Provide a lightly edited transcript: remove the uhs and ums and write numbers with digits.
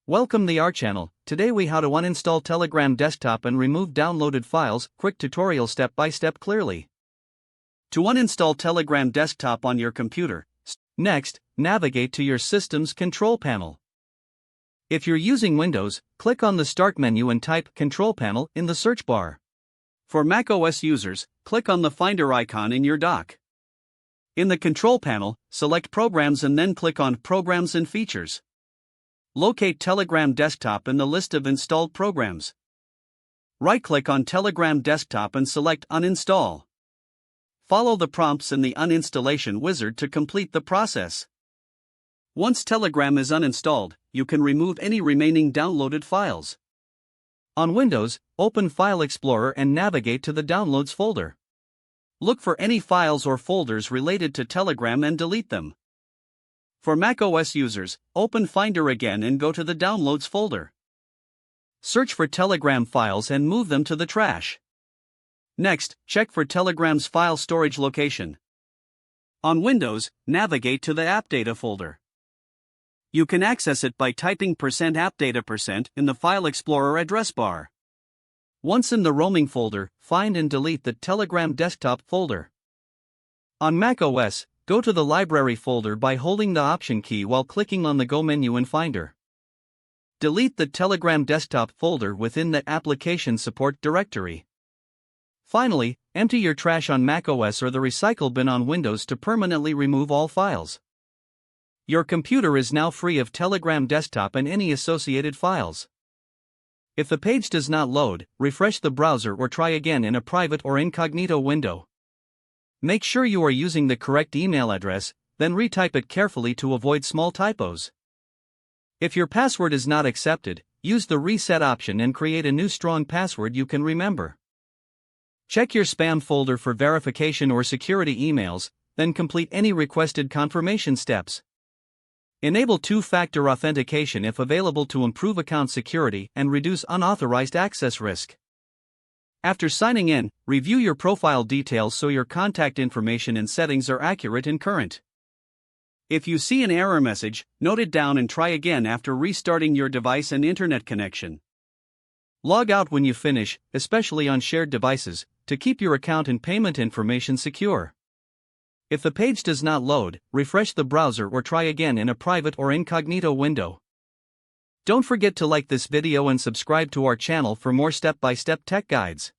Welcome to our channel. Today we how to uninstall Telegram desktop and remove downloaded files. Quick tutorial step by step clearly. To uninstall Telegram desktop on your computer, next, navigate to your system's control panel. If you're using Windows, click on the Start menu and type Control Panel in the search bar. For macOS users, click on the Finder icon in your dock. In the Control Panel, select Programs and then click on Programs and Features. Locate Telegram Desktop in the list of installed programs. Right-click on Telegram Desktop and select Uninstall. Follow the prompts in the Uninstallation wizard to complete the process. Once Telegram is uninstalled, you can remove any remaining downloaded files. On Windows, open File Explorer and navigate to the Downloads folder. Look for any files or folders related to Telegram and delete them. For macOS users, open Finder again and go to the Downloads folder. Search for Telegram files and move them to the trash. Next, check for Telegram's file storage location. On Windows, navigate to the App Data folder. You can access it by typing %appdata% in the File Explorer address bar. Once in the roaming folder, find and delete the Telegram desktop folder. On macOS, go to the Library folder by holding the Option key while clicking on the Go menu in Finder. Delete the Telegram desktop folder within the Application Support directory. Finally, empty your trash on macOS or the recycle bin on Windows to permanently remove all files. Your computer is now free of Telegram desktop and any associated files. If the page does not load, refresh the browser or try again in a private or incognito window. Make sure you are using the correct email address, then retype it carefully to avoid small typos. If your password is not accepted, use the reset option and create a new strong password you can remember. Check your spam folder for verification or security emails, then complete any requested confirmation steps. Enable two-factor authentication if available to improve account security and reduce unauthorized access risk. After signing in, review your profile details so your contact information and settings are accurate and current. If you see an error message, note it down and try again after restarting your device and internet connection. Log out when you finish, especially on shared devices, to keep your account and payment information secure. If the page does not load, refresh the browser or try again in a private or incognito window. Don't forget to like this video and subscribe to our channel for more step-by-step tech guides.